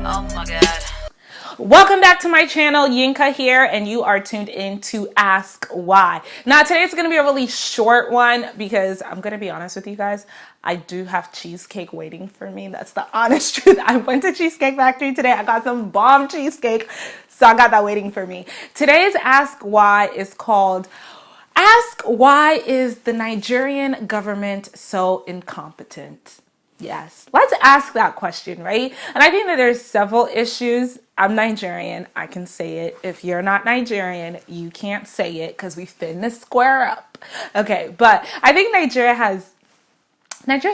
Oh my god. Welcome back to my channel. Yinka here, and you are tuned in to Ask Why. Now, today's going to be a really short one because I'm going to be honest with you guys. I do have cheesecake waiting for me. That's the honest truth. I went to Cheesecake Factory today. I got some bomb cheesecake, so I got that waiting for me. Today's Ask Why is called Ask Why is the Nigerian government so incompetent? Yes, let's ask that question, right? And I think that there's several issues. I'm Nigerian, I can say it. If you're not Nigerian, you can't say it because we finna square up. Okay, but I think Nigeria's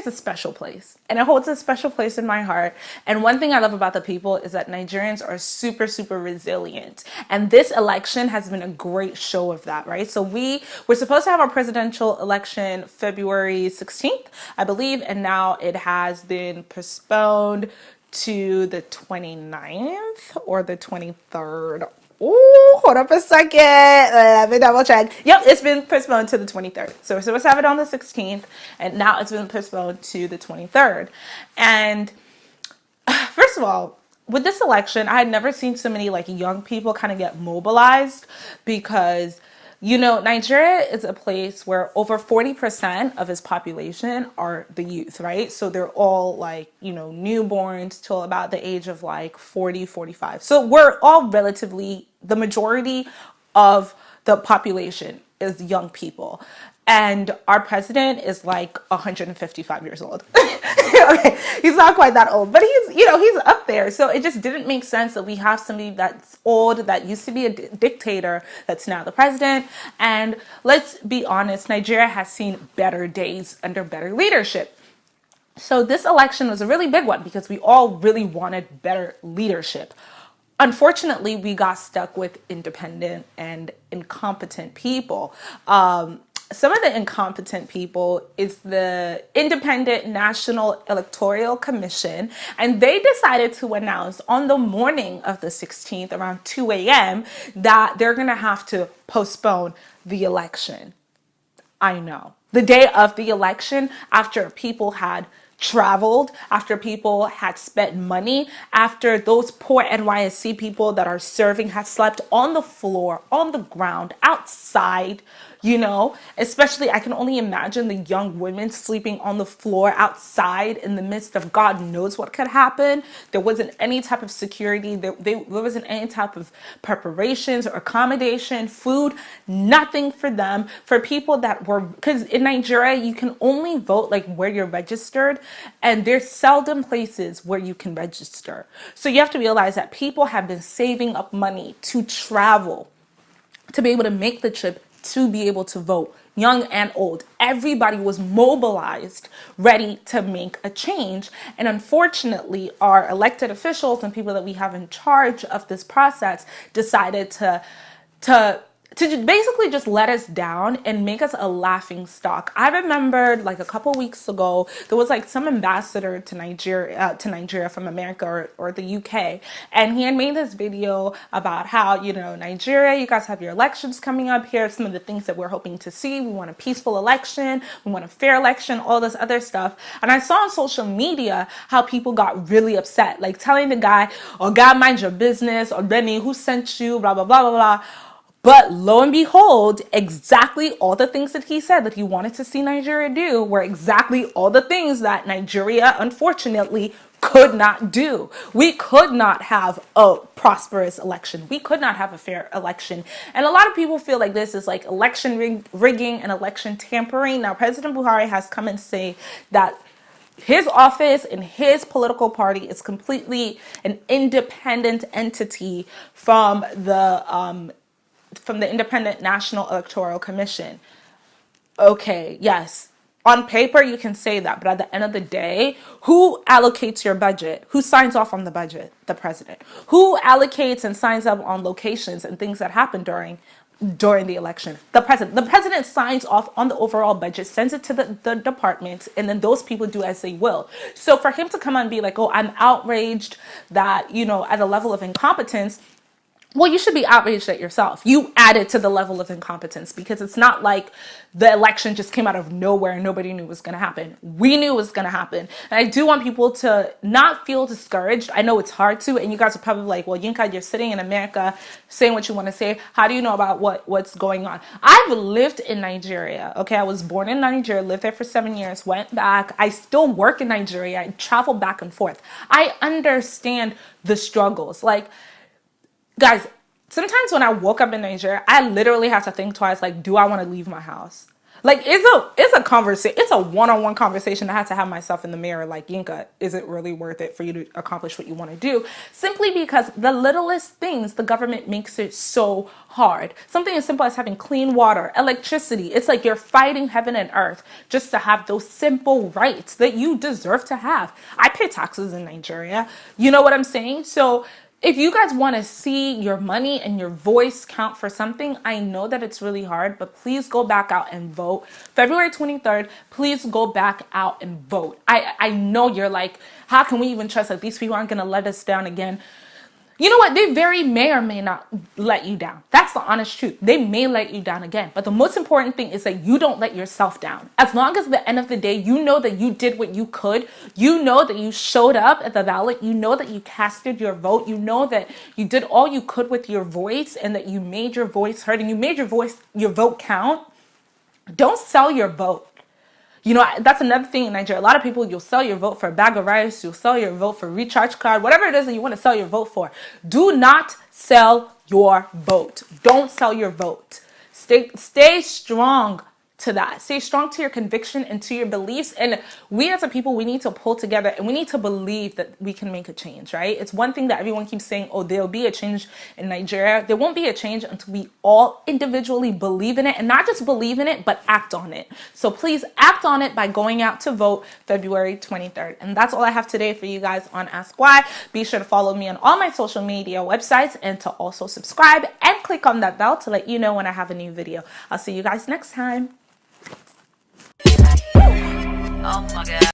a special place, and it holds a special place in my heart. And one thing I love about the people is that Nigerians are super, super resilient. And this election has been a great show of that, right? So we're supposed to have our presidential election February 16th, I believe, and now it has been postponed to the 29th or the 23rd. Ooh, hold up a second. Let me double check. Yep, it's been postponed to the 23rd. So we're supposed to have it on the 16th, and now it's been postponed to the 23rd. And first of all, with this election, I had never seen so many like young people kind of get mobilized because Nigeria is a place where over 40% of its population are the youth, right? So they're all like, newborns till about the age of like 40, 45. So we're all relatively, the majority of the population is young people. And our president is like 155 years old. Okay, he's not quite that old, but he's up there. So it just didn't make sense that we have somebody that's old, that used to be a dictator, that's now the president. And let's be honest, Nigeria has seen better days under better leadership. So this election was a really big one because we all really wanted better leadership. Unfortunately, we got stuck with independent and incompetent people. Some of the incompetent people is the Independent National Electoral Commission, and they decided to announce on the morning of the 16th around 2 a.m. that they're going to have to postpone the election. I know. The day of the election, after people had traveled, after people had spent money, after those poor NYSC people that are serving had slept on the floor, on the ground, outside, especially I can only imagine the young women sleeping on the floor outside in the midst of God knows what could happen. There wasn't any type of security. There wasn't any type of preparations or accommodation, food, nothing for them, for people that were, because in Nigeria, you can only vote like where you're registered, and there's seldom places where you can register. So you have to realize that people have been saving up money to travel, to be able to make the trip, to be able to vote, young and old. Everybody was mobilized, ready to make a change. And unfortunately, our elected officials and people that we have in charge of this process decided to basically just let us down and make us a laughing stock. I remembered like a couple weeks ago, there was like some ambassador to Nigeria from America or the UK. And he had made this video about how, Nigeria, you guys have your elections coming up here. Some of the things that we're hoping to see. We want a peaceful election. We want a fair election, all this other stuff. And I saw on social media how people got really upset, like telling the guy, oh, God, mind your business, or Benny, who sent you, blah, blah, blah, blah, blah. But lo and behold, exactly all the things that he said that he wanted to see Nigeria do were exactly all the things that Nigeria, unfortunately, could not do. We could not have a prosperous election. We could not have a fair election. And a lot of people feel like this is like election rigging and election tampering. Now, President Buhari has come and say that his office and his political party is completely an independent entity from the Independent National Electoral Commission. Okay, yes. On paper, you can say that, but at the end of the day, who allocates your budget? Who signs off on the budget? The president. Who allocates and signs up on locations and things that happen during the election? The president. The president signs off on the overall budget, sends it to the departments, and then those people do as they will. So for him to come and be like, oh, I'm outraged that, at a level of incompetence, well, you should be outraged at yourself. You added to the level of incompetence, because it's not like the election just came out of nowhere and nobody knew it was going to happen. We knew it was going to happen. And I do want people to not feel discouraged. I know it's hard to, and you guys are probably like, well, Yinka, you're sitting in America saying what you want to say. How do you know about what's going on? I've lived in Nigeria. Okay, I was born in Nigeria, lived there for 7 years, went back. I still work in Nigeria. I travel back and forth. I understand the struggles. Like, guys, sometimes when I woke up in Nigeria, I literally have to think twice, like, do I want to leave my house? Like, it's a conversation, it's a one-on-one conversation I had to have myself in the mirror, like, Yinka, is it really worth it for you to accomplish what you want to do? Simply because the littlest things, the government makes it so hard. Something as simple as having clean water, electricity. It's like you're fighting heaven and earth just to have those simple rights that you deserve to have. I pay taxes in Nigeria. You know what I'm saying? So if you guys want to see your money and your voice count for something, I know that it's really hard, but please go back out and vote. February 23rd, please go back out and vote. I know you're like, how can we even trust that these people aren't going to let us down again? You know what? They very may or may not let you down. That's the honest truth. They may let you down again. But the most important thing is that you don't let yourself down. As long as at the end of the day, you know that you did what you could. You know that you showed up at the ballot. You know that you casted your vote. You know that you did all you could with your voice and that you made your voice heard and you made your vote count. Don't sell your vote. You know, that's another thing in Nigeria. A lot of people, you'll sell your vote for a bag of rice. You'll sell your vote for a recharge card, whatever it is that you want to sell your vote for. Do not sell your vote. Don't sell your vote. Stay strong to that. Stay strong to your conviction and to your beliefs. And we as a people, we need to pull together and we need to believe that we can make a change, right? It's one thing that everyone keeps saying, oh, there'll be a change in Nigeria. There won't be a change until we all individually believe in it, and not just believe in it, but act on it. So please act on it by going out to vote February 23rd. And that's all I have today for you guys on AskY. Be sure to follow me on all my social media websites and to also subscribe and click on that bell to let you know when I have a new video. I'll see you guys next time. Oh my God.